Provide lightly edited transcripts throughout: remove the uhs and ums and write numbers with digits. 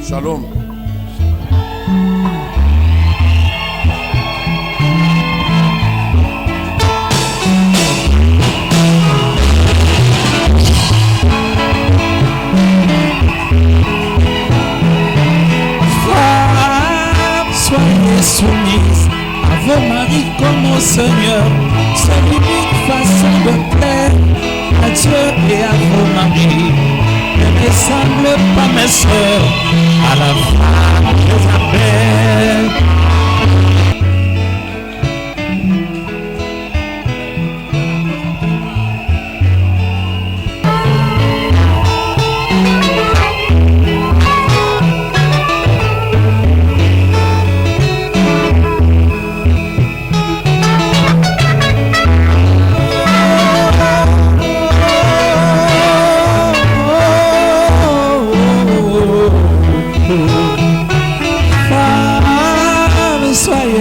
Shalom. Soyez soumise à vos maris comme au Seigneur. C'est l'unique façon de plaire à Dieu et à vos maris. Ne ressemble pas mes soeurs à la femme Jézabel.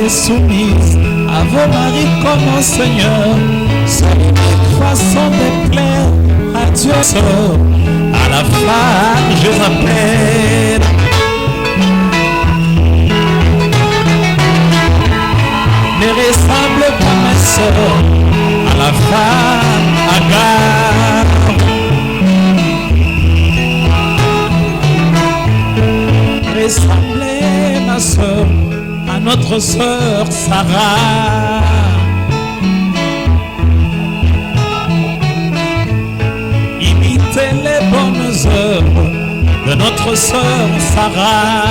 Soumise à vos maris comme au Seigneur. C'est une façon de plaire à Dieu, à la femme Jézabel. Ne ressemble pas mes soeurs à la femme Agar. Ressemblez ma soeur à notre sœur Sarah. Imitez les bonnes œuvres de notre sœur Sarah.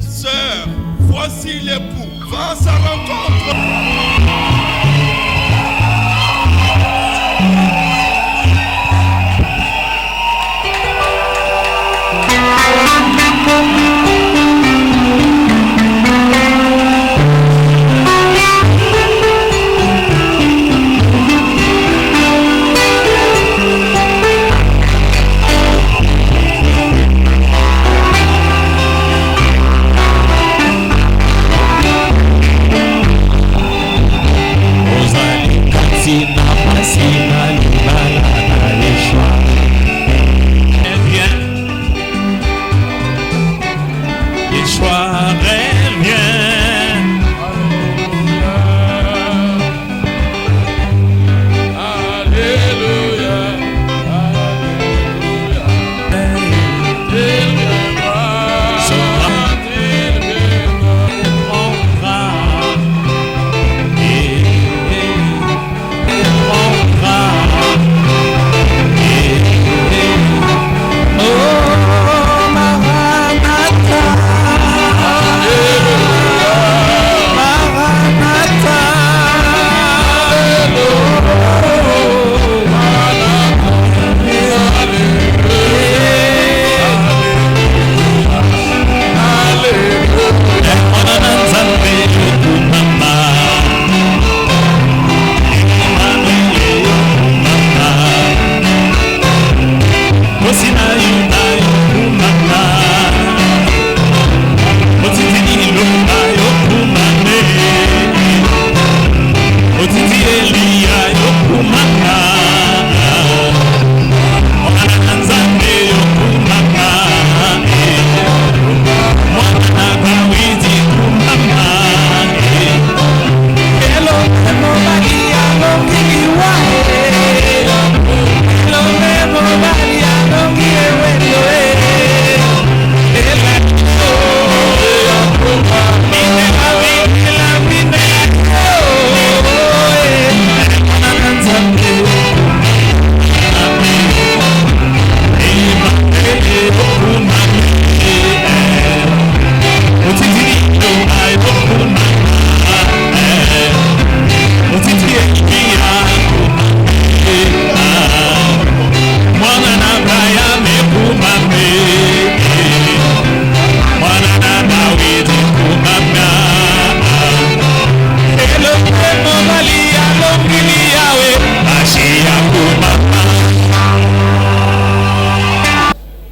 Sœur, voici l'époux, va à sa rencontre.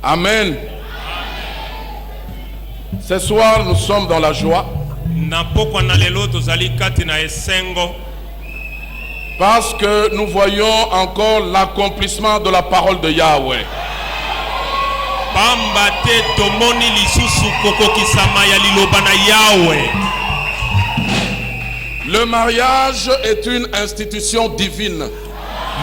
Amen. Ce soir, nous sommes dans la joie. Parce que nous voyons encore l'accomplissement de la parole de Yahweh. Pamba te tomoni lisusu kokokisama ya liloba na Yahweh. Le mariage est une institution divine.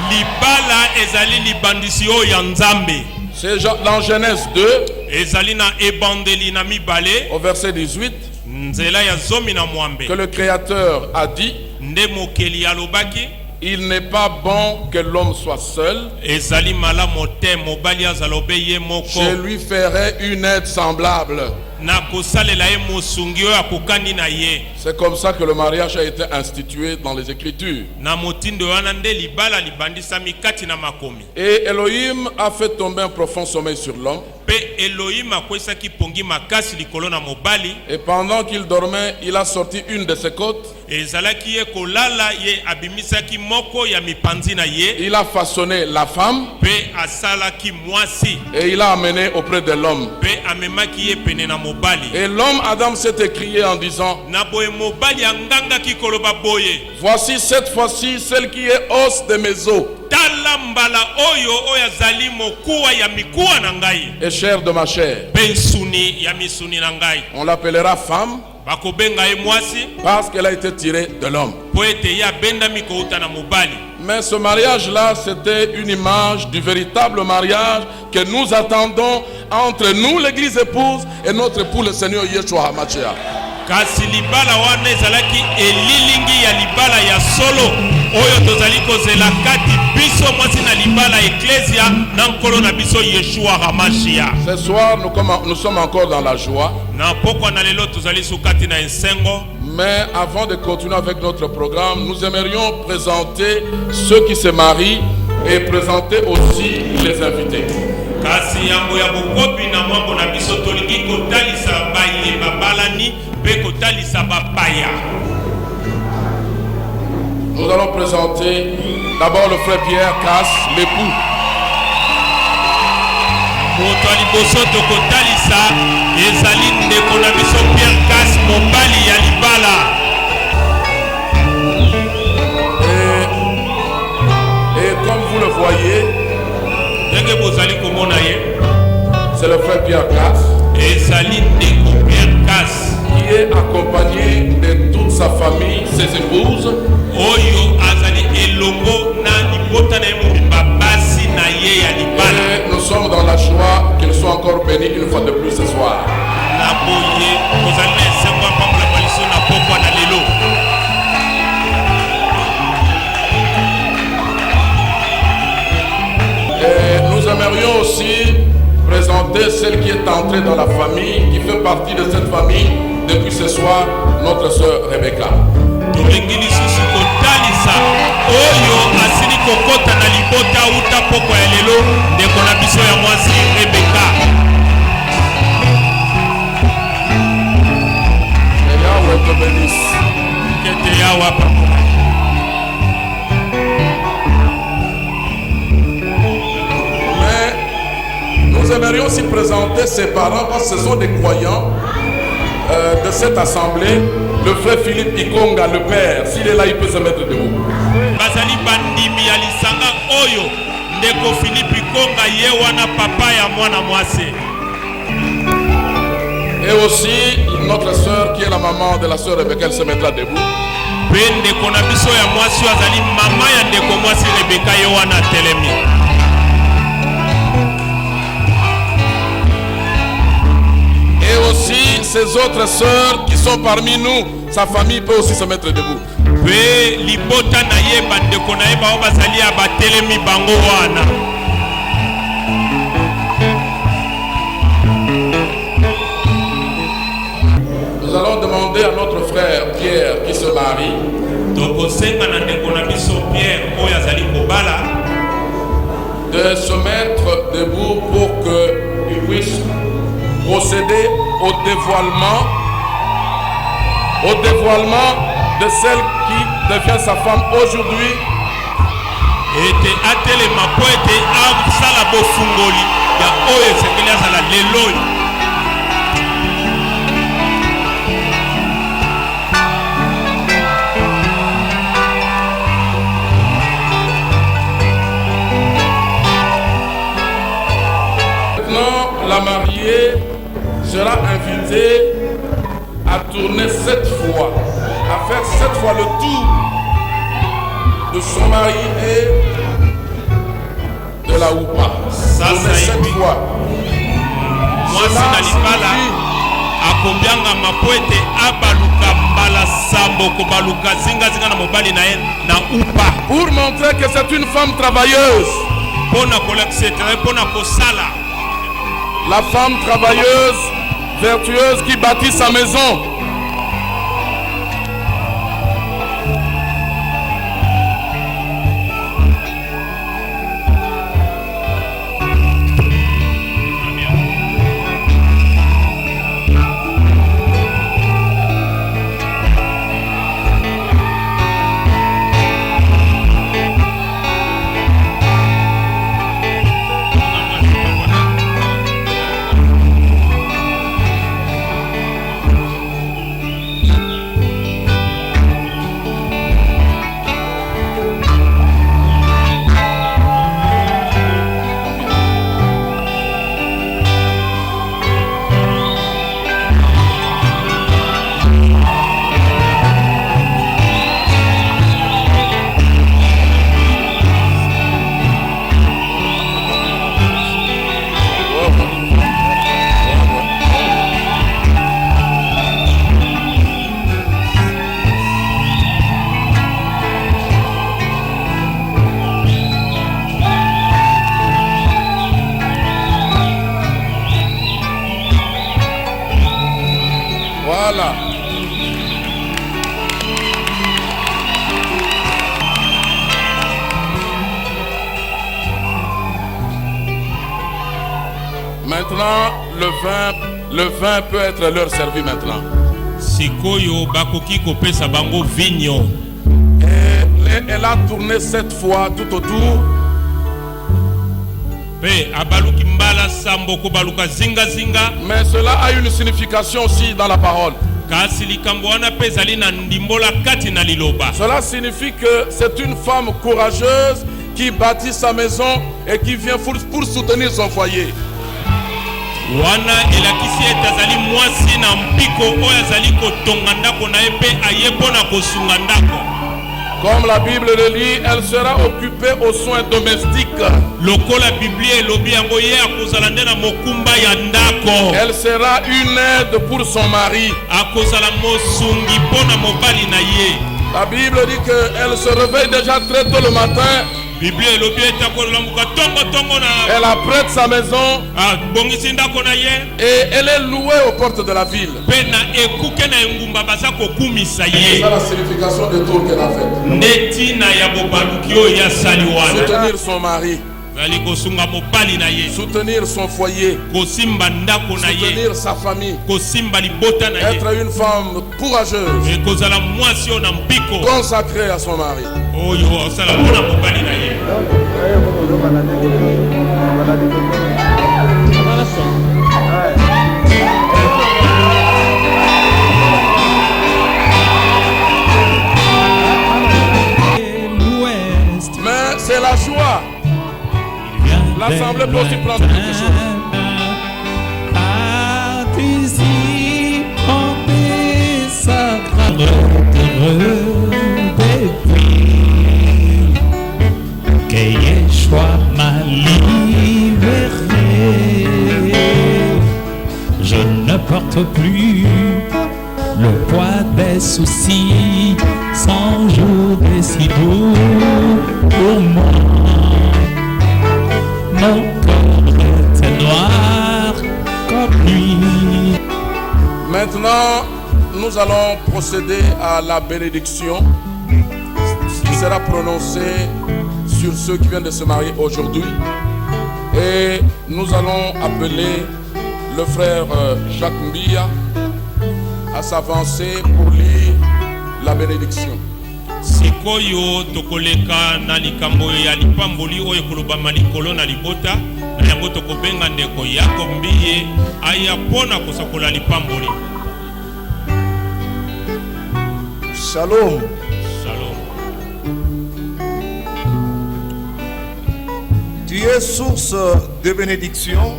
Libala ezali libandisio ya Nzambe. C'est dans Genèse 2, Ezali na ebandeli na mibale. au verset 18, Nzela ya zomi na mwambe. que le Créateur a dit: Nde mokeli alobaki. il n'est pas bon que l'homme soit seul. Ezali malamu te mobali azalobe ye moko. Je lui ferai une aide semblable. Na kosalela ye mosungi oyo akokani na ye. C'est comme ça que le mariage a été institué dans les Écritures. Na motindo wana nde libala libandisami kati na makomi. Et Elohim a fait tomber un profond sommeil sur l'homme. Pe Elohim akwesaki pongi makasi likolo na mobali. Et pendant qu'il dormait, il a sorti une de ses côtes. Ezalaki ye kolala ye abimisaki moko ya mipanzi na ye. Il a façonné la femme Pe asalaki mwasi. et il l'a amenée auprès de l'homme. Pe amemaki ye pene na mobali. Et l'homme Adam s'est écrié en disant: Na boye mobali angangaki koloba boye. voici cette fois-ci celle qui est os de mes os Tala mbala oyo oyo azali mokuwa ya mikuwa na ngai. et chair de ma chair. Pe nsuni ya misuni na ngai. On l'appellera femme Bakobenga ye mwasi. parce qu'elle a été tirée de l'homme. Po ete ye abendami kouta na mobali. Mais ce mariage-là, c'était une image du véritable mariage que nous attendons entre nous, l'église épouse, et notre époux, le Seigneur Yeshua HaMashiach. Kasi libala wana ezalaki elilingi ya libala ya solo oyo tozali kozela kati biso mwasi na libala eklesia na nkolo na biso Yeshua HaMashiach. Ce soir, nous sommes encore dans la joie. Na pokwa na lelo tozali sukati na ensengo. Mais avant de continuer avec notre programme, nous aimerions présenter ceux qui se marient et présenter aussi les invités. Kasi yango ya bokopi na mwambo na biso tolingi kotalisa baye babalani pe kotalisa bapaya. Nous allons présenter d'abord le frère Pierre Casse, l'époux. Moto aliboso tokotalisa ezali ndeko na biso Pierre Casse mobali ya libala. Et comme vous le voyez, Ndenge bozali komona ye c'est le frère Pierre Casse ezali ndeko Pierre Casse qui est accompagné de toute sa famille, ses épouses. oyo azali elongo na libota na ye mobimba basi na ye ya libala. Et nous sommes dans la joie qu'ils soient encore bénis une fois de plus ce soir. Na boye kozali na esengo ya pambola baliso na pokwa na lelo. Et nous aimerions aussi présenter celle qui est entrée dans la famille, qui fait partie de cette famille depuis ce soir, notre sœur Rebecca. Tolingi lisusu kotalisa oyo asili kokota na libota uta pokwa ya lelo ndeko na biso ya mwasi Rebecca. Et Yahweh te bénisse. Kete yawa pamoja. Mais nous aimerions aussi présenter ses parents parce que ce sont des croyants de cette assemblée. Le frère Philippe Ikonga, le père, s'il est là, il peut se mettre debout. Bazali bandimi ya lisanga oyo ndeko Philippe Ikonga ye wana papa ya mwana mwasi. Et aussi notre sœur qui est la maman de la sœur Rebecca, elle se mettra debout. Pe ndeko na biso ya mwasi azali mama ya ndeko mwasi Rebecca ye wana telemi. Et aussi ses autres sœurs qui sont parmi nous, sa famille peut aussi se mettre debout. Pe libota na ye bandeko na ye bao bazali ya batelemi bango wana. Nous allons demander à notre frère Pierre qui se marie Tokosenga na ndeko na biso Pierre oyo azali kobala de se mettre debout pour qu'il puisse procéder au dévoilement de celle qui devient sa femme aujourd'hui. ete atelema po ete asala bofungoli ya oyo esekeli azala lelo oyo. sera invitée à tourner 7 fois, à faire 7 fois le tour de son mari et de la oupa. Tourner 7 fois. Mwasi na libala akobianga mapoete abaluka mbala sambo kobaluka zinga na mobali na ye na upa. Pour montrer que c'est une femme travailleuse. La femme travailleuse, vertueuse qui bâtit sa maison. Voilà. Maintenant, le vin peut être leur servi maintenant. Sikoyo bakoki kopesa bango vigno. Et elle a tourné 7 fois tout autour. Mais cela a une signification aussi dans la parole. Cela signifie que c'est une femme courageuse qui bâtit sa maison et qui vient pour soutenir son foyer. Comme la Bible le dit, elle sera occupée aux soins domestiques. Elle sera une aide pour son mari. La Bible dit qu'elle se réveille déjà très tôt le matin. Elle apprête sa maison et elle est louée aux portes de la ville. C'est la signification de tout qu'elle a fait. Soutenir son mari, soutenir son foyer, soutenir sa famille, être une femme courageuse, consacrée à son mari. Mais c'est la joie. L'assemblée peut aussi prendre quelque chose. Que Yeshua m'a libéré. Je ne porte plus le poids des soucis, 100 jours des si doux pour moi. Mon corps était noir comme nuit. Maintenant, nous allons procéder à la bénédiction qui sera prononcée sur ceux qui viennent de se marier aujourd'hui. Et nous allons appeler le frère Jacques Mbia à s'avancer pour lire la bénédiction. Sikoyo tokoleka na likambo ya lipamboli oyo kolobama likolo na libota na yango tokobenga ndeko Yako Mbiye aya pona kosakola lipamboli. Shalom. Shalom. Tu es source de bénédiction.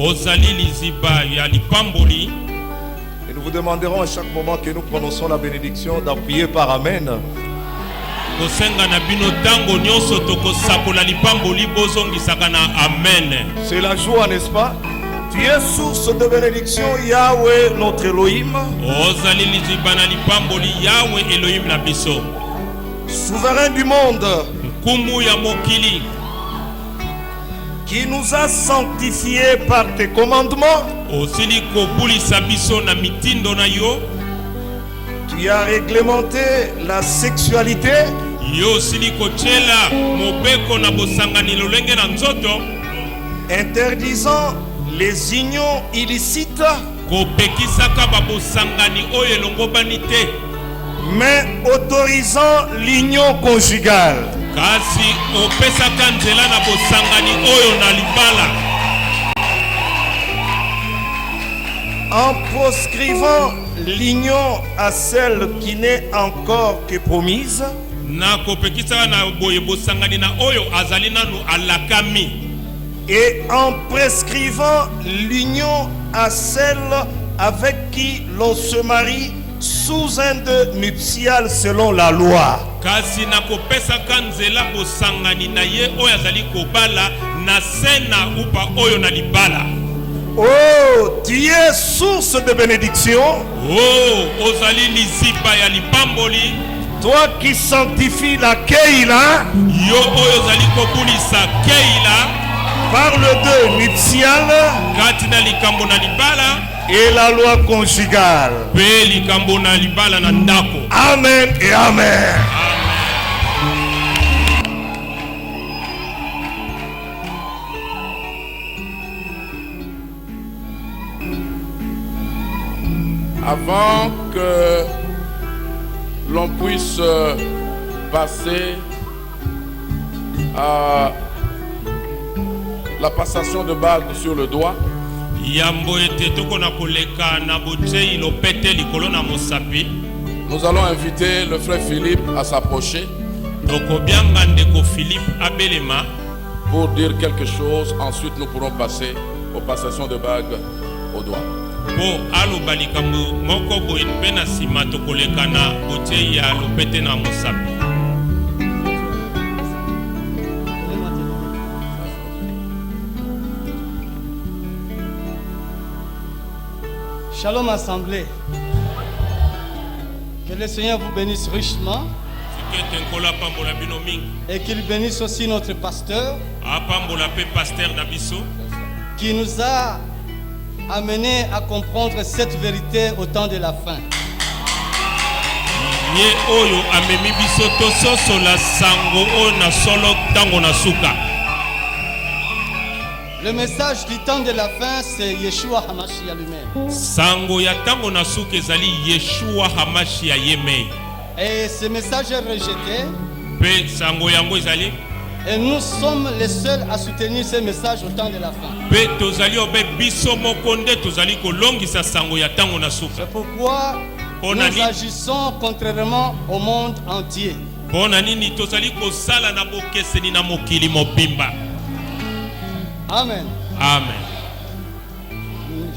ozali liziba ya lipamboli. Et nous vous demanderons à chaque moment que nous prononçons la bénédiction d'appuyer par Amen. Kosenga na bino tango nyonso tokosakola lipamboli bozongisaka na amen. C'est la joie, n'est-ce pas? Tu es source de bénédiction, Yahweh, notre Elohim. Ozali liziba na lipamboli Yahweh Elohim na biso. Souverain du monde. Nkumu ya mokili. Qui nous a sanctifiés par tes commandements. Osili kobulisa biso na mitindo na yo. Tu as réglementé la sexualité. Yo osili kochela mobeko na bosangani lolenge na nzoto. Interdisant les unions illicites. Kopekisaka babosangani oyo elongobani te. Mais autorisant l'union conjugale. Kasi opesaka nzela na bosangani oyo na libala. En proscrivant l'union à celle qui n'est encore que promise. Na kopekisaka na boye bosangani na oyo azali nanu alakami. Et en prescrivant l'union à celle avec qui l'on se marie sous un deuil nuptial selon la loi. Kasi na kopesaka nzela bosangani na ye oyo azali kobala na sena upa oyo na libala. Oh, tu es source de bénédiction. Oh, ozali liziba ya lipamboli. Toi qui sanctifies la Keila. Yo oyo ozali kobulisa Keila. Par le deuil nuptial. Kati na likambo na libala. Et la loi conjugale. Pe likambo na libala na ndako. Amen et amen. Avant que l'on puisse passer à la passation de bague sur le doigt, nous allons inviter le frère Philippe à s'approcher pour dire quelque chose. Ensuite, nous pourrons passer aux passations de bague au doigt. Shalom assemblée. Que le Seigneur vous bénisse richement. Et qu'il bénisse aussi notre pasteur qui nous a amené à comprendre cette vérité au temps de la fin. Le message du temps de la fin, c'est Yeshua Hamashia lui-même. Et ce message est rejeté. Et nous sommes les seuls à soutenir ce message au temps de la fin. C'est pourquoi nous agissons contrairement au monde entier. Amen. Amen.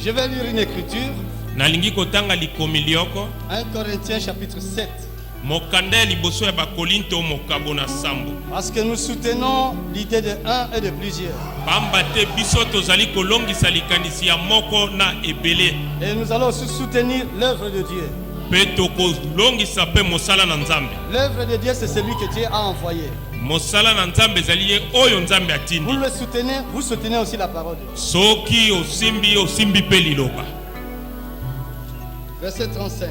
Je vais lire une écriture. 1 Corinthiens chapitre 7. Parce que nous soutenons l'idée de un et de plusieurs. Et nous allons aussi soutenir l'œuvre de Dieu. L'œuvre de Dieu, c'est celui que Dieu a envoyé. Vous le soutenez, vous soutenez aussi la parole de Dieu. Verset 35.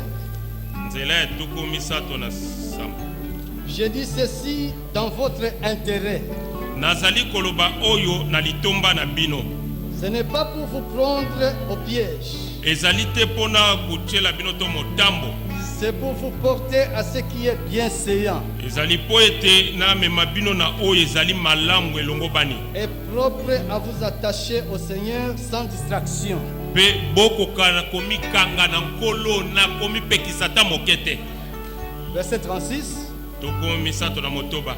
J'ai dit ceci dans votre intérêt. Ce n'est pas pour vous prendre au piège. C'est pour vous porter à ce qui est bienséant et propre à vous attacher au Seigneur sans distraction. Verset 36.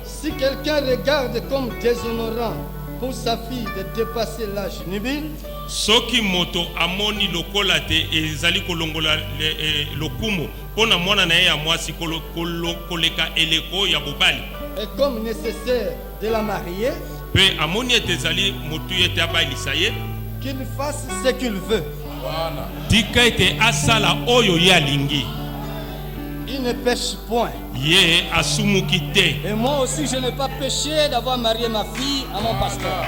Si quelqu'un regarde comme déshonorant pour sa fille de dépasser l'âge nubile, soki moto amoni lokola te ezali kolongola lokumu pona mwana na ye ya mwasi koleka eleko ya bobali. Et comme nécessaire de la marier, pe amoni ete ezali motu ete abalisa ye, qu'il fasse ce qu'il veut. Voilà. tika ete asala oyo ye alingi. Il ne pêche point. Ye asumuki te. Et moi aussi, je n'ai pas péché d'avoir marié ma fille à mon pasteur.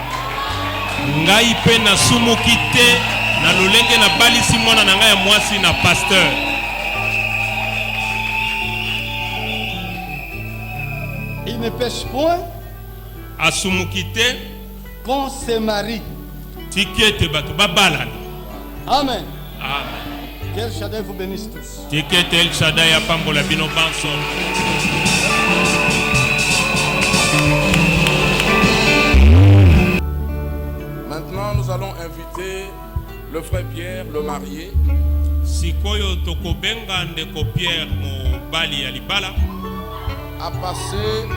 Ngai pe nasumuki te na lolenge na balisi mwana na ngai ya mwasi na pasteur. Il ne pêche point Asumuki te qu'on se marie. tiki ete bato babalana. Amen. Amen. Quel Shaddai vous bénisse tous. Tiki ete El Shaddai apambola bino banso. Maintenant, nous allons inviter le frère Pierre, le marié, Sikoyo tokobenga ndeko Pierre mobali ya libala à passer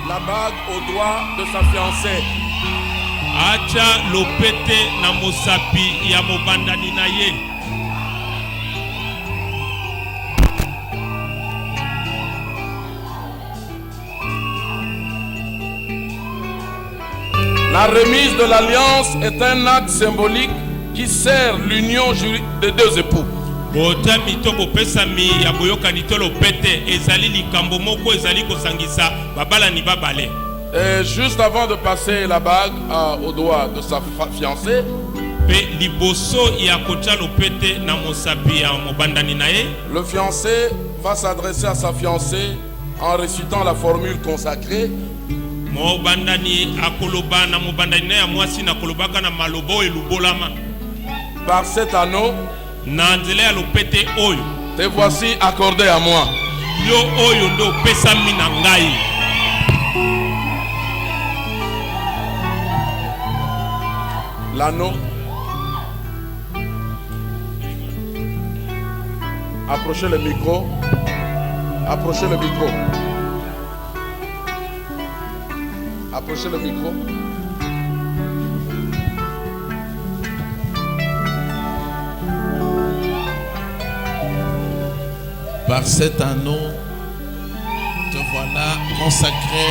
la bague au doigt de sa fiancée. acha lopete na mosapi ya mobandani na ye. La remise de l'alliance est un acte symbolique qui sert l'union juridique des deux époux. Bota mitoko pesami ya boyokani to lopete ezali likambo moko ezali kosangisa babala ni babale. Et juste avant de passer la bague au doigt de sa fiancée, Pe liboso ya kocha lopete na mosapi ya mobandani na ye, le fiancé va s'adresser à sa fiancée en récitant la formule consacrée. mobandani akoloba na mobandani na ya mwasi na kolobaka na malobo elubolama. Par cet anneau, Na nzela ya lopete oyo, te voici accordé à moi. yo oyo ndo pesami na ngai. L'anneau. Approchez le micro. Approchez le micro. Approchez le micro. Par cet anneau, te voilà consacré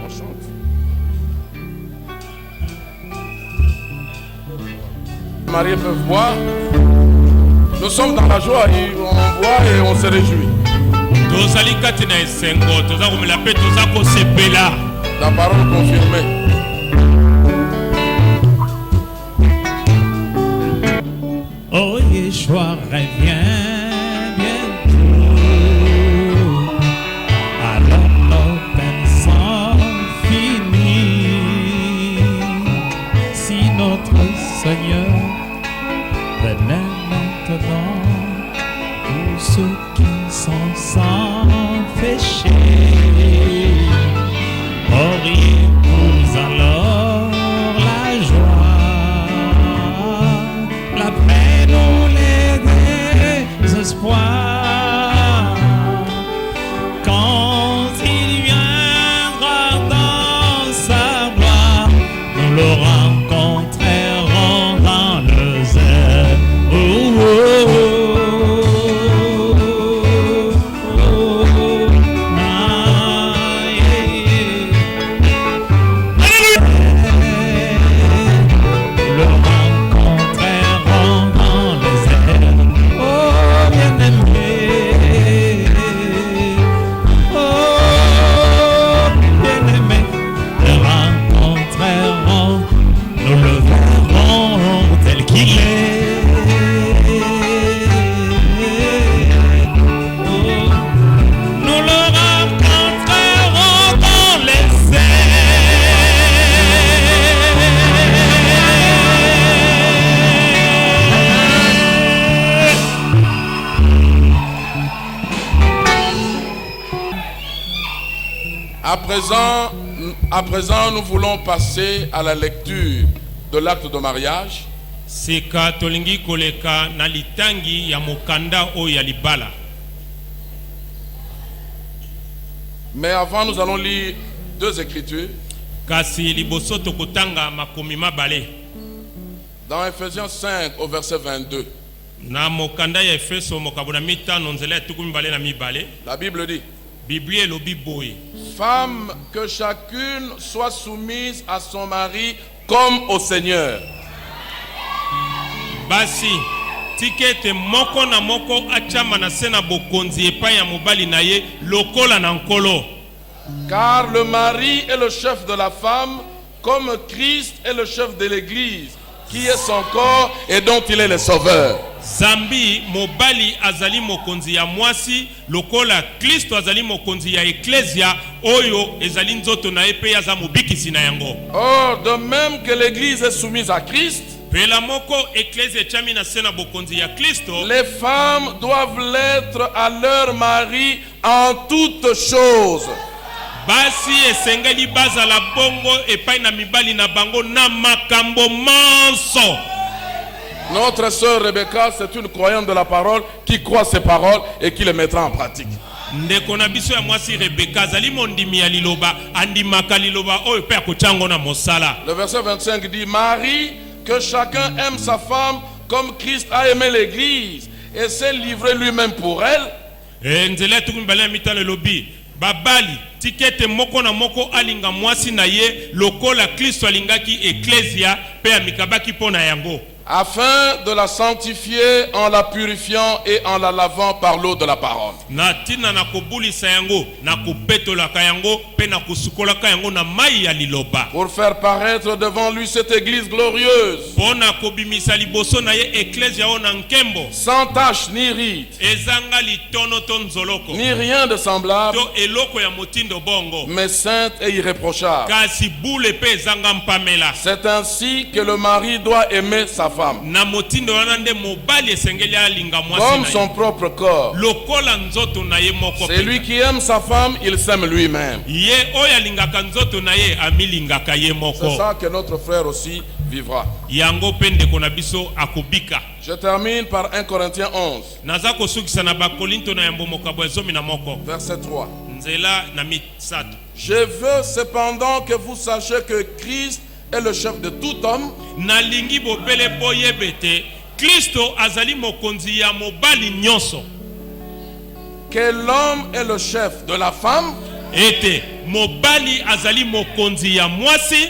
On chante. Les mariés peuvent boire. Nous sommes dans la joie et on boit et on se réjouit. Tozali kati na esengo, toza komela pe toza kosepela. La parole confirmée. Oh Yeshua, reviens bientôt. Alors nos peines sont finies. Si notre Seigneur venait maintenant, tous ceux qui sont sans péché, auriez-vous alors la joie, la paix ou les désespoirs, quand il viendra dans sa gloire, nous le rencontrerons dans le zèle. Oh, oh, oh, oh, ah, yeah. Le rencontrerons dans les airs. Oh bien-aimé, oh bien-aimé, le rencontrerons, nous le verrons tel qu'il est. Oh, nous le rencontrerons dans les airs. À présent, nous voulons passer à la lecture de l'acte de mariage. sika tolingi koleka na litangi ya mokanda o ya libala. Mais avant, nous allons lire deux écritures. Kasi liboso tokotanga makomi mabale. Dans Ephésiens 5 au verset 22. Na mokanda ya Efeso mokabona mitano nzela ya tukumi bale na mibale. La Bible dit: Biblia elobi boye. Femme, que chacune soit soumise à son mari comme au Seigneur. Basi tikete moko na moko achama na sena bokonzi epai ya mobali na ye lokola na nkolo. Car le mari est le chef de la femme, comme Christ est le chef de l'Église, qui est son corps et dont il est le sauveur. Zambi mobali azali mokonzi ya mwasi lokola Kristo azali mokonzi ya eklesia oyo ezali nzoto na epe ya za mobikisi na yango. Or, de même que l'Église est soumise à Christ, Pela moko eklesia chami na sena bokonzi ya Kristo, les femmes doivent l'être à leur mari en toutes choses. basi esengeli bazala bongo epai na mibali na bango na makambo manso. Notre sœur Rebecca, c'est une croyante de la parole qui croit ces paroles et qui les mettra en pratique. Ndeko na biso ya mwasi Rebecca azali mondimi ya liloba andimaka liloba oyo pe akochango na mosala. Le verset 25 dit: Marie, que chacun aime sa femme comme Christ a aimé l'Église et s'est livré lui-même pour elle. Nzela tukumi bale ya mitano elobi babali tikete moko na moko alinga mwasi na ye lokola Kristo alingaki eklesia pe amikabaki pona yango, afin de la sanctifier en la purifiant et en la lavant par l'eau de la parole. na tina na kobulisa yango na kopetolaka yango pe na kosukolaka yango na mai ya liloba, Pour faire paraître devant lui cette église glorieuse, pona kobimisa liboso na ye eklesia o na nkembo, sans tache ni ride, ezanga litono to nzoloko ni rien de semblable, to eloko ya motindo bongo, mais sainte et irréprochable. kasi bule pe ezanga mpamela. C'est ainsi que le mari doit aimer sa femme, Na motindo wana nde mobali esengeli alinga mwasi comme na ye son propre corps. lokola nzoto na ye moko. Celui qui aime sa femme, il s'aime lui-même. Ye oyo alingaka nzoto na ye amilingaka ye C'est moko. ça que notre frère aussi vivra. Yango pe ndeko na biso akobika. Je termine par 1 Corinthiens 11, Naza kosukisa na bakolinto na yambo mokabo ezomi na moko. verset 3. Nzela na misato. Je veux cependant que vous sachiez que Christ est le chef de tout homme, Nalingi bopele boyebete Kristo azali mokonzi ya mobali nyonso. que l'homme est le chef de la femme Ete mobali azali mokonzi ya mwasi,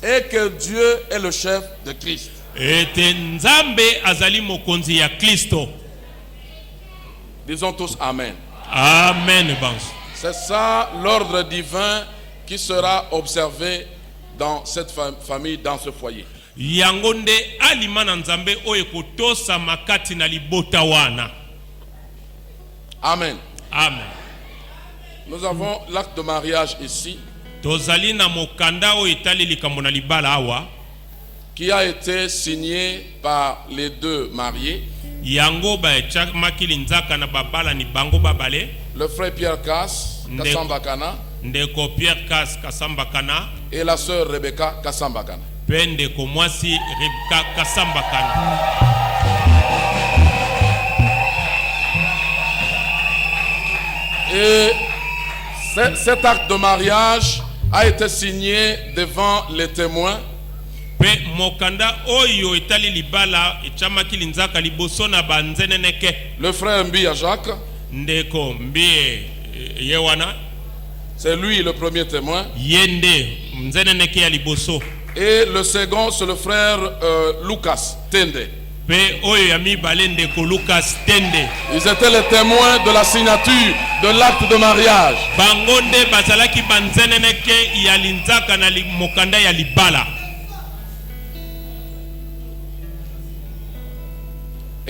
et que Dieu est le chef de Christ. ete nzambe azali mokonzi ya Kristo. Disons tous Amen. Amen banso. C'est ça l'ordre divin qui sera observé dans cette famille, dans ce foyer. Yango nde alima na nzambe oyo kotosa makati na libota wana. Amen. Amen. Nous avons l'acte de mariage ici Tozali na mokanda oyo etali likambo na libala awa, qui a été signé par les deux mariés, yango ba echamaki linzaka na babala ni bango babale, le frère Pierre Kassambakana ndeko Pierre Kasambakana et la sœur Rebecca Kassambakana. pe ndeko mwasi Rebecca Kasambakana. Et cet acte de mariage a été signé devant les témoins, Pe mokanda oyo etali libala echamaki linzaka liboso na banzeneneke, le frère Mbia Jacques, ndeko mbie yewana c'est lui le premier témoin, yende mzeneneke ya liboso, et le second c'est le frère Lucas Tende. pe oyo ya mibale ndeko Lucas Tende. Ils étaient les témoins de la signature de l'acte de mariage. Bango nde bazalaki banzeneneke ya linzaka na mokanda ya libala.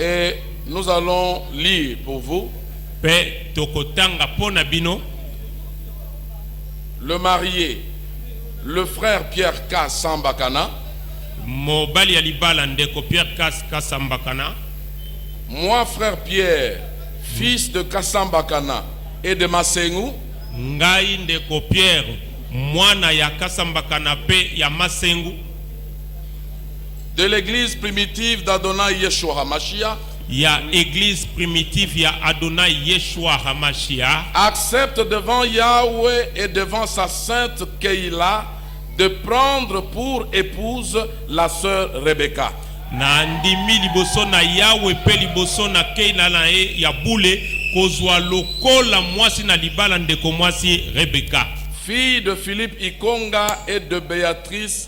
Et nous allons lire pour vous Pe tokotanga pona bino le marié, le frère Pierre Kassambakana, mobali ya libala ndeko Pierre Kasambakana, moi frère Pierre, fils de Kassambakana et de Masengu, ngai ndeko Pierre mwana ya Kasambakana pe ya Masengu, de l'église primitive d'Adonai Yeshua HaMashiach ya église primitive ya Adonai Yeshua HaMashiach accepte devant Yahweh et devant sa sainte Keïla de prendre pour épouse la sœur Rebecca. na ndimi liboso na Yahweh pe liboso na Keila na ye ya bule kozwa lokola mwasi na libala ndeko mwasi Rebecca, fille de Philippe Ikonga et de Béatrice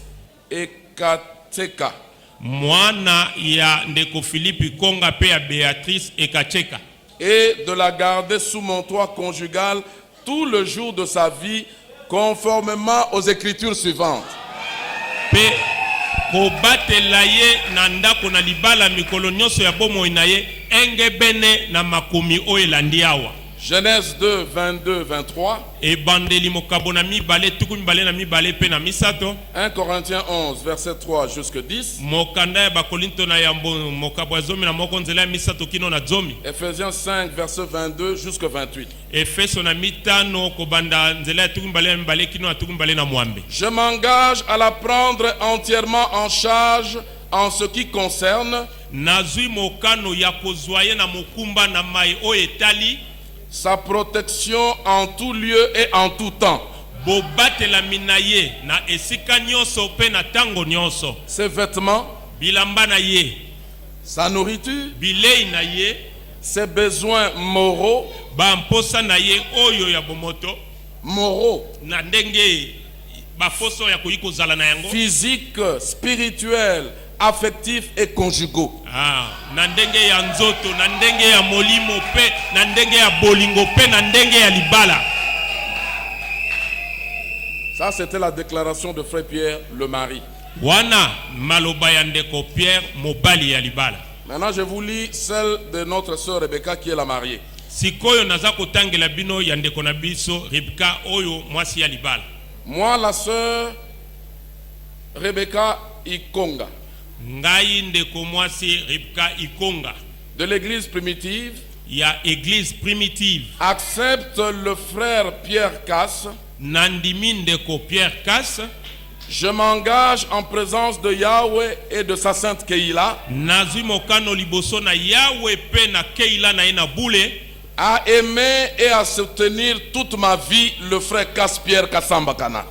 Ekateka, mwana ya ndeko Philippe Konga pe ya Béatrice Ekacheka, et de la garder sous mon toit conjugal tout le jour de sa vie, conformément aux écritures suivantes. pe kobatela ye na ndako na libala mikolo nyonso ya bomoi na ye engebene na makomi oyo elandi awa. Genèse 2, 22, 23. Ebandeli mokabo na mibale tuku mibale na mibale pe na misato. 1 Corinthiens 11, verset 3 jusqu'à 10. Mokanda ya bakolinto na yambo mokabo ya zomi na moko nzela ya misato kino na zomi. Ephésiens 5, verset 22 jusqu'à 28. Efeso na mitano kobanda nzela ya tuku mibale na mibale kino na tuku mibale na mwambe. Je m'engage à la prendre entièrement en charge en ce qui concerne Nazui mokano ya kozwaye na mokumba na mai oyo etali sa protection en tout lieu et en tout temps. bobatela minaye na esika nyonso pe na tango nyonso. Ses vêtements, Bilamba na ye, sa nourriture, bilei na ye, ses besoins moraux, bamposa na ye oyo ya bomoto na ndenge bafoso ya koyiko zala na yango, physiques, spirituels, affectifs et conjugaux. na ndenge ya nzoto, na ndenge ya molimo pe na ndenge ya bolingo pe na ndenge ya libala. Ça, c'était la déclaration de frère Pierre, le mari. Wana maloba ya ndeko Pierre mobali ya libala. Maintenant, je vous lis celle de notre sœur Rebecca qui est la mariée. Sikoyo naza kotangela bino ya ndeko na biso Rebecca oyo mwasi ya libala. Moi, la sœur Rebecca Ikonga, Ngai ndeko mwasi Rebecca Ikonga de l'église primitive, ya église primitive, accepte le frère Pierre Casse. nandimi ndeko Pierre Casse. Je m'engage en présence de Yahweh et de sa sainte Keïla Nazui mokano liboso na Yahweh pe na Keila na ina boule à aimer et à soutenir toute ma vie le frère Casse Pierre Kassambakana.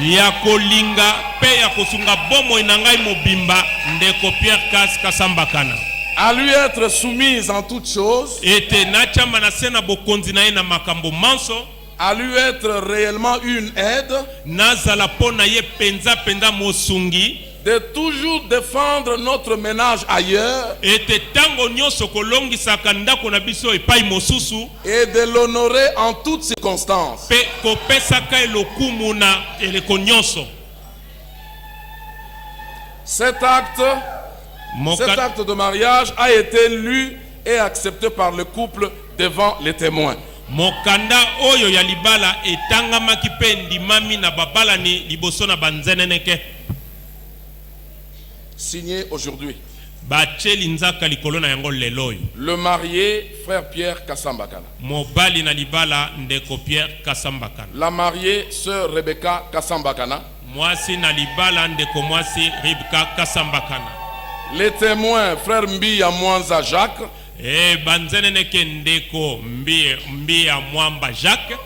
ya kolinga pe ya kosunga bomo na ngai mobimba ndeko Pierre Casse Kasambakana, À lui être soumise en toutes choses, ete na chamba na sena bokonzi na ina makambo manso, à lui être réellement une aide, nazala pona ye penza penza mosungi, de toujours défendre notre ménage ailleurs ete tango nyonso kolongisaka ndako na biso epai mosusu et de l'honorer en toutes circonstances. pe kopesaka elokumu na eleko nyonso. Cet acte de mariage a été lu et accepté par le couple devant les témoins. Mokanda oyo ya libala etangamaki pe ndimami na babalani liboso na banzeneneke. Signé aujourd'hui. Bacheli nzaka likolo na yango lelo oyo. Le marié, frère Pierre Kassambakana. Mobali na libala ndeko Pierre Kasambakana. La mariée, sœur Rebecca Kassambakana. Mwasi na libala ndeko mwasi Rebecca Kasambakana. Les témoins, frère Mbiya Mwanza Jacques. Banzeneneke ndeko Mbiya Mwamba Jacques.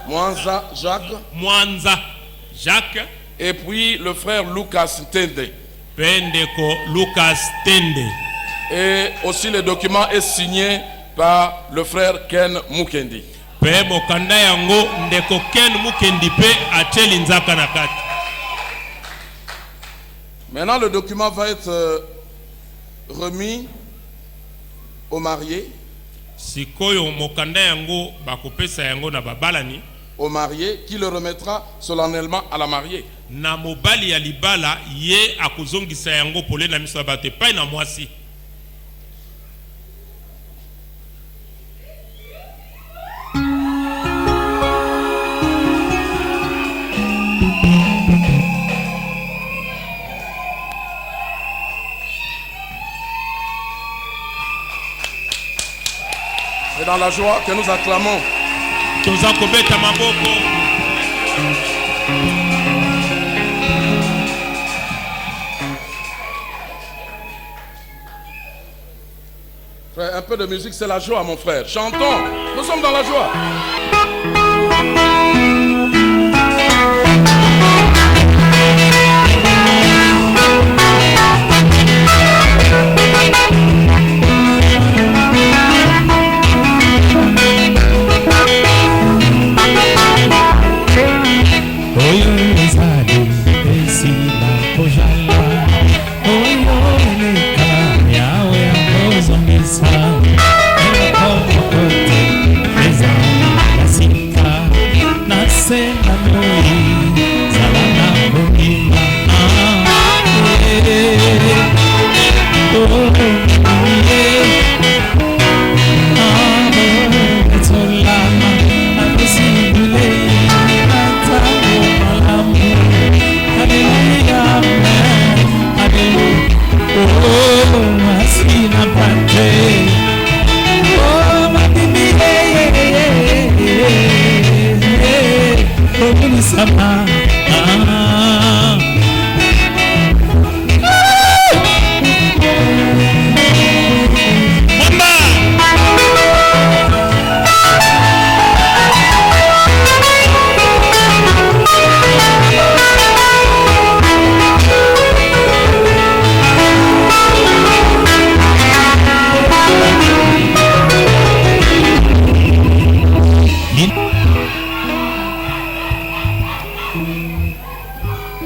Mwanza Jacques. Mwanza Jacques. Et puis le frère Lucas Tende. Pendeko Lucas Tende. Et aussi le document est signé par le frère Ken Mukendi. Pe mokanda yango ndeko Ken Mukendi pe acheli nzaka na kati. Maintenant le document va être remis au marié. Sikoyo mokanda yango bakopesa yango na babalani. Au marié qui le remettra solennellement à la mariée. Na mobali ya libala ye akozongisa yango pole na miso bate pai na mwasi. C'est dans la joie que nous acclamons. Toza kobeta maboko. Frère, un peu de musique, c'est la joie, mon frère. Chantons. Nous sommes dans la joie.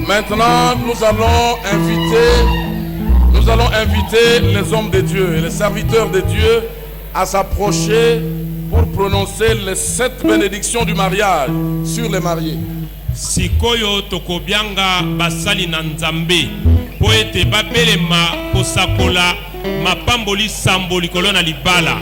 Maintenant, nous allons inviter les hommes de Dieu et les serviteurs de Dieu à s'approcher pour prononcer les 7 bénédictions du mariage sur les mariés. Sikoyo tokobianga basali na nzambe po ete babelema kosakola mapamboli sambo likolo na libala.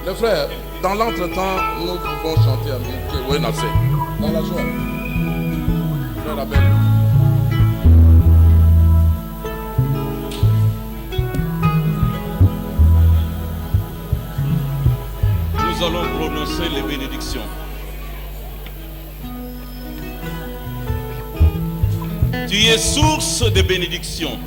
Les frères, dans l'entretemps, nous pouvons chanter à musique. Oui, Nassé. Dans la joie. Frère Abel. Nous allons prononcer les bénédictions. Tu es source de bénédictions.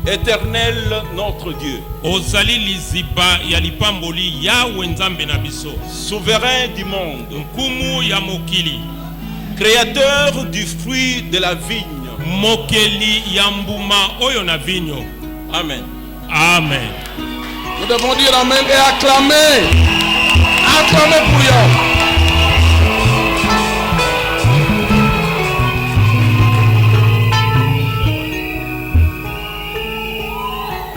Éternel notre Dieu, Ozali liziba ya lipamboli Yahweh nzambe na biso, souverain du monde, nkumu ya mokili, créateur du fruit de la vigne, mokeli ya mbuma oyo na vinyo. Amen. Amen. Nous devons dire Amen et acclamer. Acclamer pour Yahweh.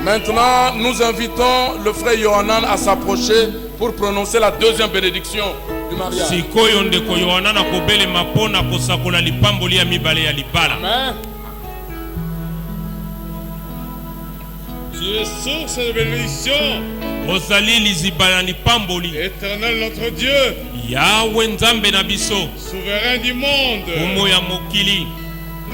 Maintenant, nous invitons le frère Yohanan à s'approcher pour prononcer la 2e bénédiction du mariage. Sikoyo ndeko Yohanan akobele mapona kosakola lipamboli ya mibale ya libala. Amen. Tu es source de bénédiction. Ozali liziba ya lipamboli. Éternel notre Dieu, Yahweh nzambe na biso, souverain du monde, nkumu ya mokili,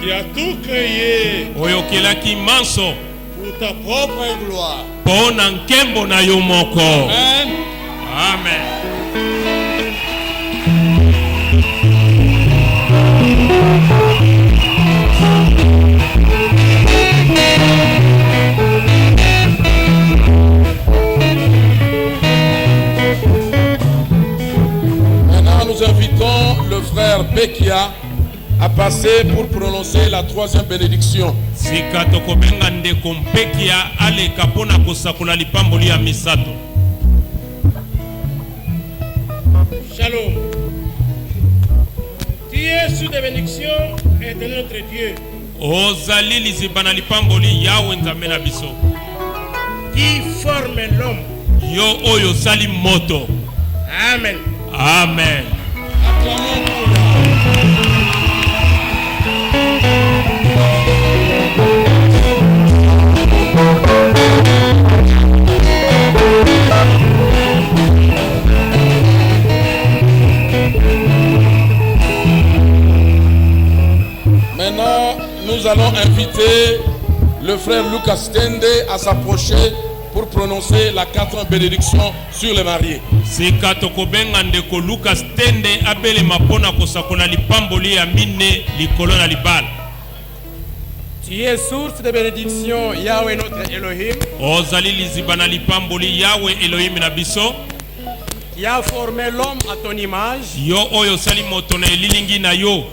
qui a tout créé oyo kelaki manso pour ta propre gloire. pona nkembo na yo moko. Amen. Amen. Maintenant, nous invitons le frère Bekia à passer pour prononcer la 3e bénédiction. Sika tokobenga ndeko Mpekia aleka pona kosakola lipamboli ya misato. Shalom. Tu es sous de bénédiction, éternel notre Dieu, Ozali liziba na lipamboli Yahweh nzambe na biso, qui forme l'homme. yo oyo sali moto. Amen. Amen. Acclamons pour Yahweh. nous allons inviter le frère Lucas Tende à s'approcher pour prononcer la 4e bénédiction sur les mariés. Sika tokobenga ndeko Lucas Tende abele mapona kosakola lipamboli ya mine likolo na libala. Tu es source de bénédiction, Yahweh notre Elohim, Ozali lizibana lipamboli Yahweh Elohim na biso. qui a formé l'homme à ton image Yo oyo sali moto na elilingi na yo.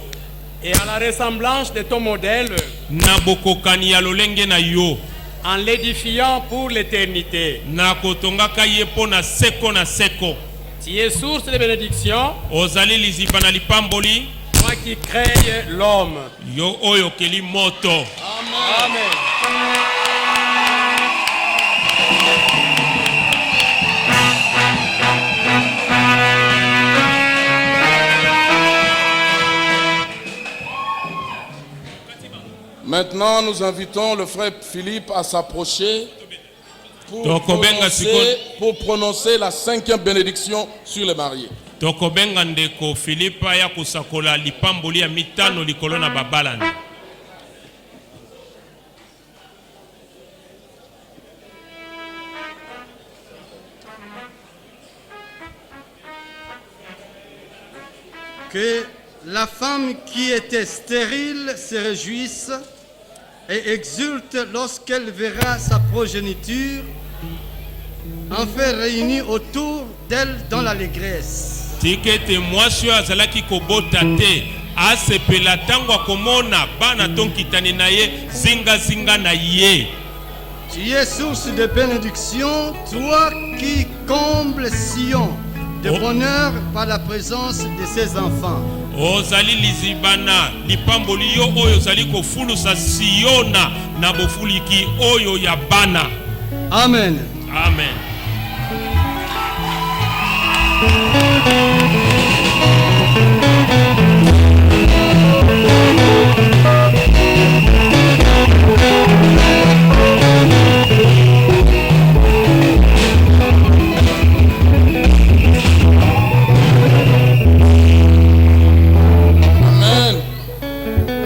et à la ressemblance de ton modèle, Na bokokani ya lolenge na yo. en l'édifiant pour l'éternité. Na kotongaka ye po na seko. Tu es source de bénédiction, Ozali lizibana lipamboli. toi qui crées l'homme. Yo oyo keli moto. Amen. Maintenant, nous invitons le frère Philippe à s'approcher pour prononcer la 5e bénédiction sur les mariés. Tokobenga ndeko Philippe ya kusakola lipamboli ya mitano likolo na babalani. Que la femme qui était stérile se réjouisse et exulte lorsqu'elle verra sa progéniture, enfin réunie autour d'elle dans l'allégresse. Tikete mwasi azalaki kobota te asepela tango akomona bana tonkitani na ye zinga na ye. Tu es source de bénédiction, toi qui combles Sion de bonheur par la présence de ses enfants. Ozali lizibana lipamboli yo oyo zali kofulusa Siona na bofuliki oyo ya bana. Amen. Amen.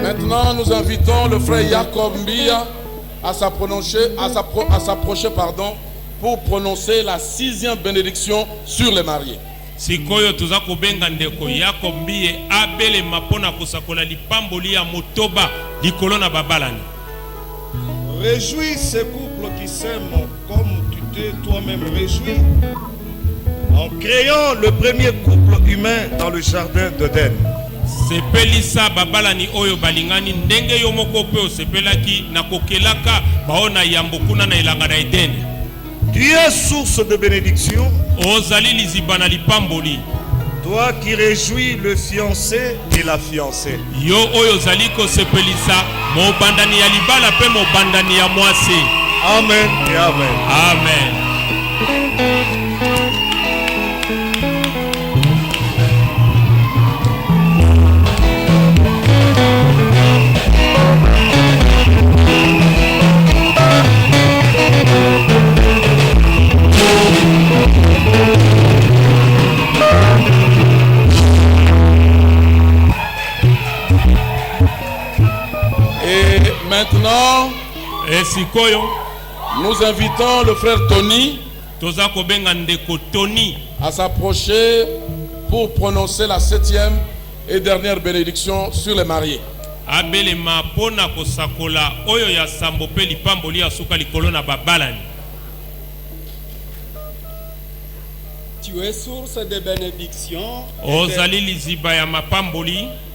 Maintenant, nous invitons le frère Jacob Mbia à s'approcher pour prononcer la 6e bénédiction sur les mariés. Sikoyo tuza kobenga ndeko Jacob Mbie abele mapona kosakola lipamboli ya motoba likolo na babalani. Réjouis ces couples qui s'aiment comme tu t'es toi-même réjoui en créant le premier couple humain dans le jardin d'Éden. Sepelisa babalani oyo balingani ndenge yo moko pe osepelaki na kokelaka baona yambokuna na elanga na Eden. Tu es source de bénédiction, Ozali lizibana lipamboli. toi qui réjouis le fiancé et la fiancée. Yo oyo zali kosepelisa mobandani ya libala pe mobandani ya mwasi. Amen et amen. Amen. Maintenant, nous invitons le frère Tony à s'approcher pour prononcer la 7e et dernière bénédiction sur les mariés. Tu es source de bénédiction,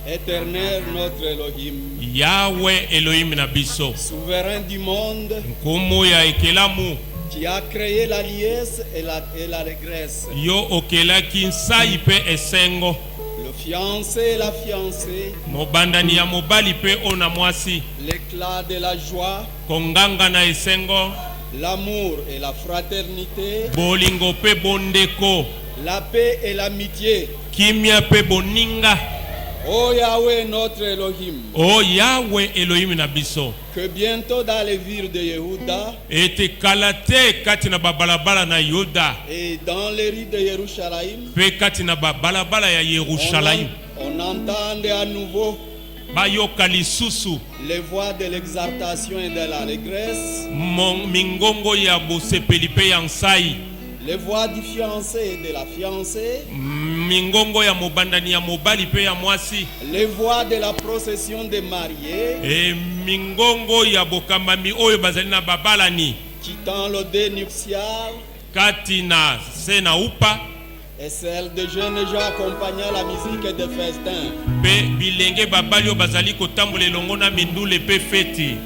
éternel notre Elohim, Yahweh Elohim na biso, souverain du monde, nkumu ya ekelamu, qui a créé la liesse et l'allégresse, yo okelaki nsai pe esengo, le fiancé et la fiancée, mobandani ya mobali pe ona mwasi, l'éclat de la joie, konganga na esengo, l'amour et la fraternité, bolingo pe bondeko, la paix et l'amitié. kimia pe boninga. Oh Yahweh notre Elohim, Oh Yahweh Elohim na biso, que bientôt dans les villes de Yehuda ete kalate kati na babalabala na Yuda et dans les rues de Yerushalayim, pe kati na babalabala ya Yerushalayim, on entende à nouveau bayoka lisusu les voix de l'exaltation et de la régresse, mingongo ya bosepeli pe ya nsai, les voix du fiancé et de la fiancée, mingongo ya mobandani ya mobali pe ya mwasi, les voix de la procession des mariés, et mingongo ya bokambami oyo bazali na babalani quittant le dé nuptial, katina sena upa, et celle de jeunes gens accompagnant la musique et de festin. pe bilenge babali oyo bazali kotambola elongo na mindule pe feti.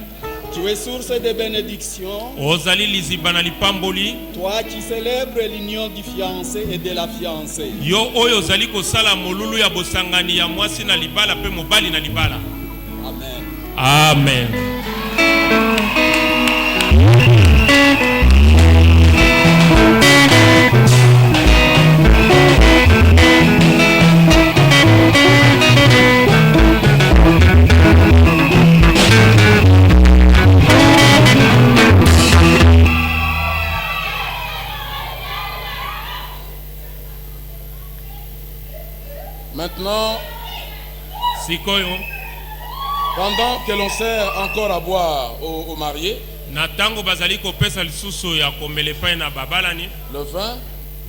Tu es source de bénédiction, Ozali liziba na lipamboli, toi qui célèbres l'union du fiancé et de la fiancée. yo oyo ozali kosala molulu ya bosangani ya mwasi na libala pe mobali na libala. Amen. Amen. Maintenant, Sikoyo, pendant que l'on sert encore à boire aux mariés, na tango bazali kopesa lisusu ya komele pa na babalani, le vin,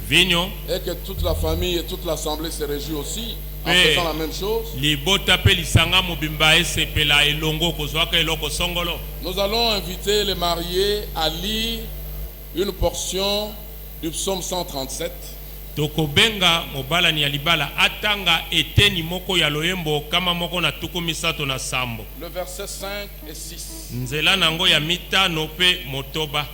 vinyo, et que toute la famille et toute l'assemblée se réjouit aussi en Hey. faisant la même chose, libota pe lisanga mobimba esepela elongo kozwaka eloko songolo. nous allons inviter les mariés à lire une portion du psaume 137. Tokobenga mobalani ya libala atanga eteni moko ya loyembo kama moko na tuku misato na sambo. Le verset 5 et 6. Nzela nango ya mitano pe motoba.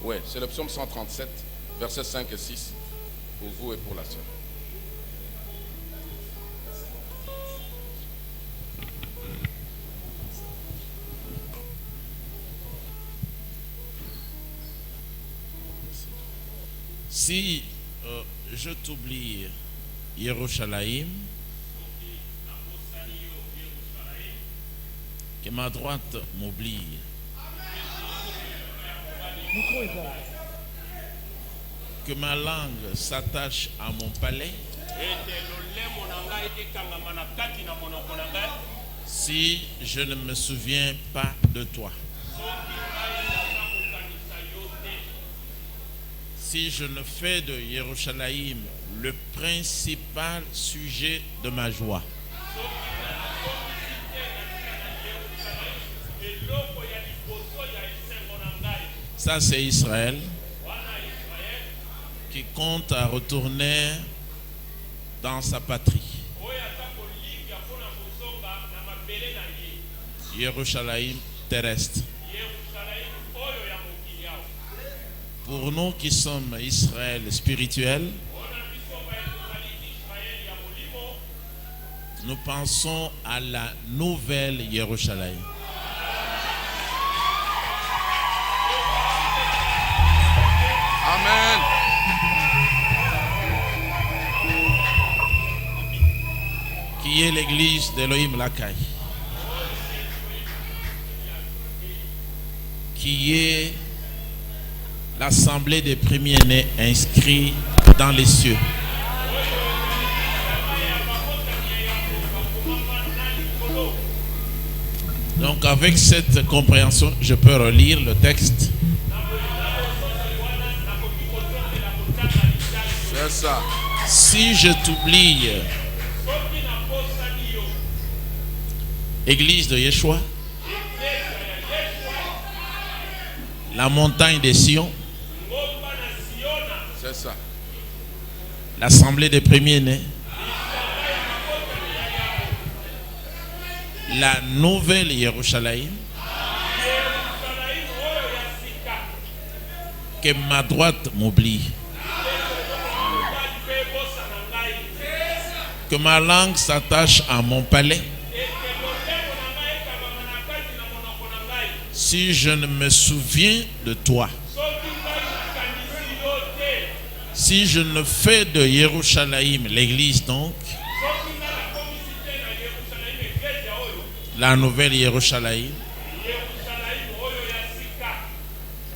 Oui, c'est le psaume 137, versets 5 et 6, pour vous et pour la sœur. Si je t'oublie, Yerushalayim, que ma droite m'oublie, que ma langue s'attache à mon palais, si je ne me souviens pas de toi, si je ne fais de Yerushalayim le principal sujet de ma joie, ça c'est Israël qui compte à retourner dans sa patrie. Yerushalayim terrestre. Pour nous qui sommes Israël spirituel, nous pensons à la nouvelle Yerushalayim. Amen. Qui est l'église d'Elohim Lakai, qui est l'assemblée des premiers-nés inscrits dans les cieux. Donc avec cette compréhension, je peux relire le texte. C'est ça. Si je t'oublie, église de Yeshua, la montagne des Sion, C'est ça. l'assemblée des premiers-nés, la nouvelle Yerushalayim, que ma droite m'oublie, que ma langue s'attache à mon palais, si je ne me souviens de toi, si je ne fais de Yerushalayim l'église donc la nouvelle Yerushalayim,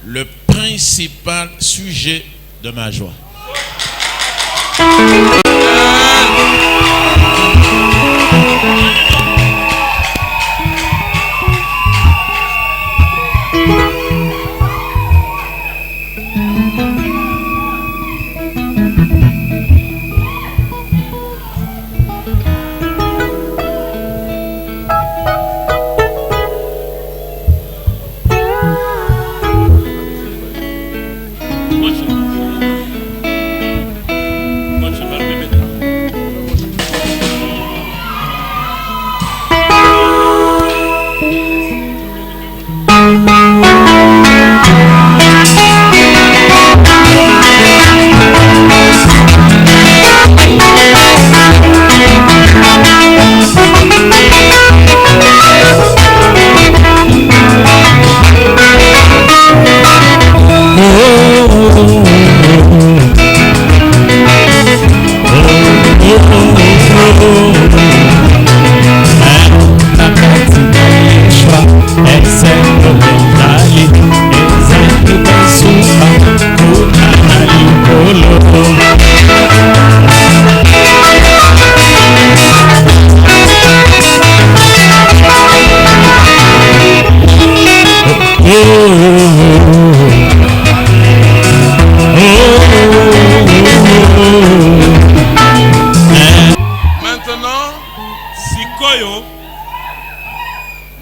le principal sujet de ma joie.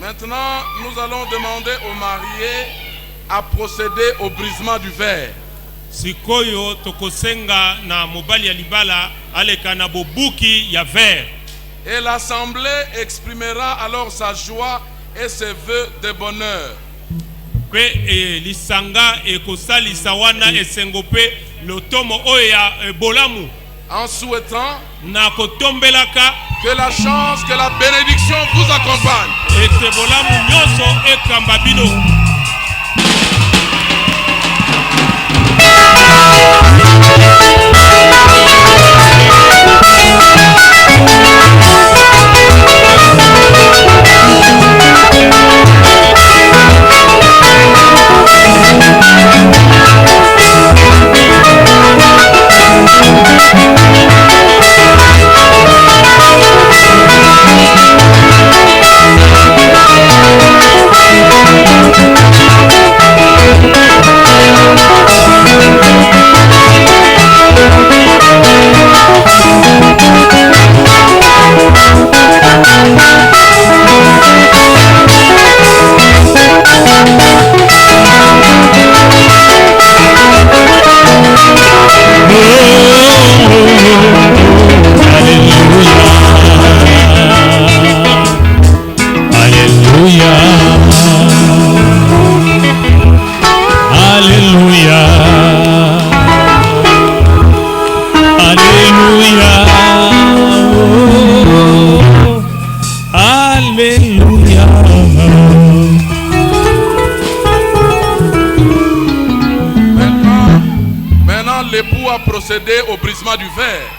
Maintenant, nous allons demander aux mariés à procéder au brisement du verre. Sikoyo tokosenga na mobali ya libala aleka na bobuki ya verre. Et l'assemblée exprimera alors sa joie et ses vœux de bonheur. Que lisanga ekosalisa wana esengope lotomo oya bolamu. En souhaitant na kotombelaka que la chance, que la bénédiction vous accompagne. Ete bolamu nyonso ekamba bino. L'époux a procédé au brisement du verre.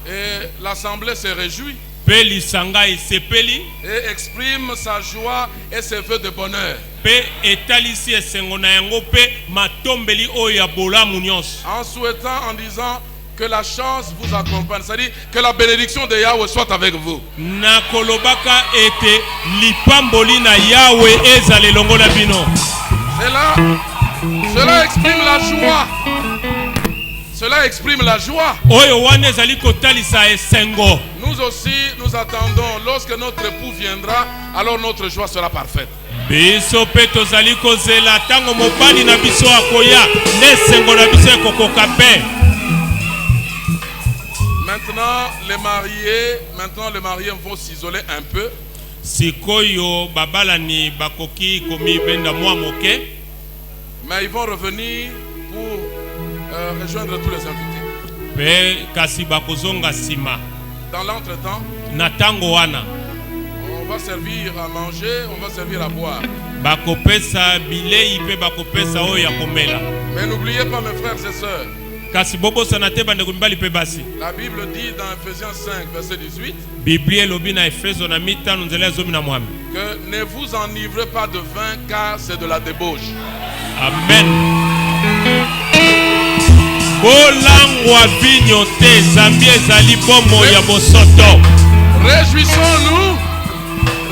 Et l'assemblée se réjouit et exprime sa joie et ses vœux de bonheur. En souhaitant, en disant que la chance vous accompagne, c'est-à-dire que la bénédiction de Yahweh soit avec vous. Cela exprime la joie. Cela exprime la joie. Nous aussi, nous attendons. Lorsque notre époux viendra, alors notre joie sera parfaite. Maintenant, les mariés vont s'isoler un peu. Sikoyo babalani bakoki komi benda mwa moke. Mais ils vont revenir pour rejoindre tous les invités. Be kasi bakozonga sima. Dans l'entretemps, natango wana on va servir à manger, on va servir à boire. Bakopesa bilei pe bakopesa oya komela. Mais n'oubliez pas mes frères et sœurs. kasi bobosana te bandeko mibali pe basi. La Bible dit dans Ephésiens 5, verset 18, Biblie elobi na Efeso na mitano nzela ya 10 que ne vous enivrez pas de vin car c'est de la débauche. Amen. Bolangwa vinyo te zambi ezali bomo ya bosoto. Réjouissons-nous,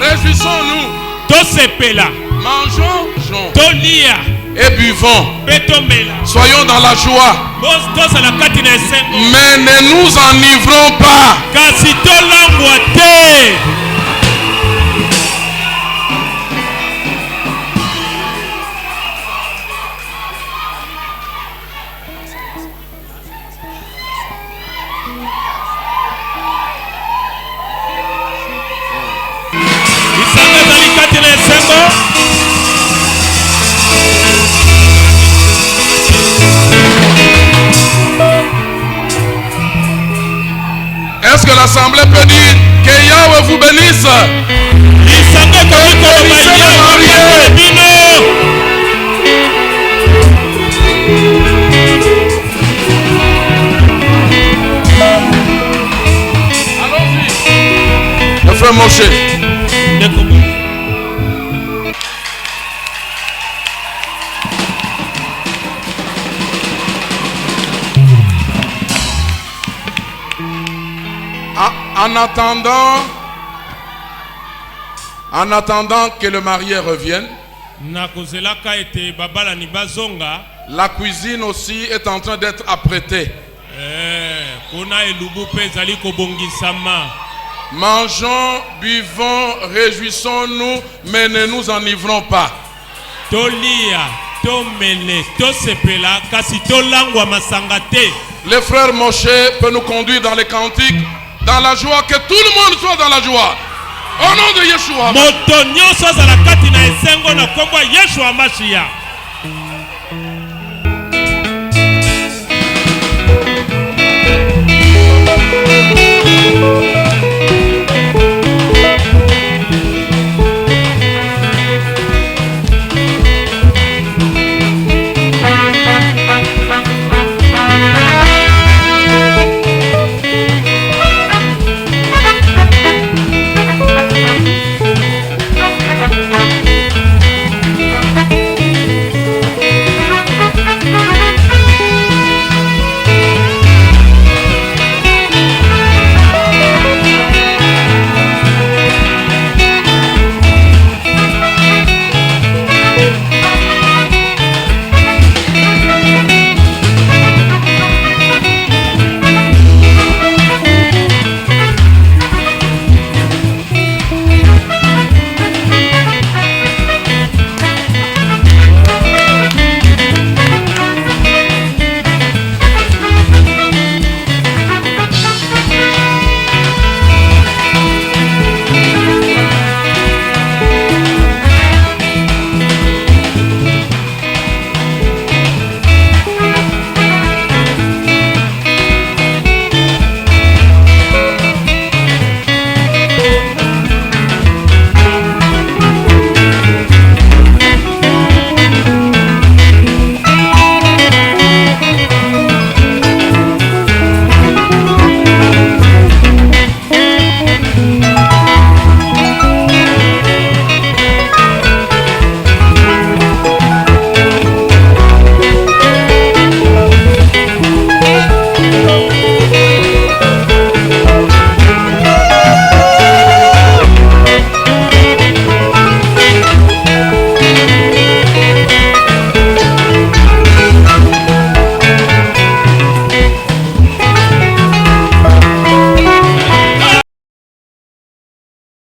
réjouissons-nous. Tosepela. Mangeons, tolia et buvons. Betomela. Soyons dans la joie. Mais ne nous enivrons pas. Kasi tolangwa te. Est-ce que l'assemblée peut dire que Yahweh vous bénisse? Bénissez les mariés. Allons-y. Le frère Moshe. En attendant que le marié revienne, la cuisine aussi est en train d'être apprêtée. Mangeons, buvons, réjouissons-nous, mais ne nous enivrons pas. Le frère Moshe peut nous conduire dans les cantiques, dans la joie, que tout le monde soit dans la joie. Au nom de Yeshua.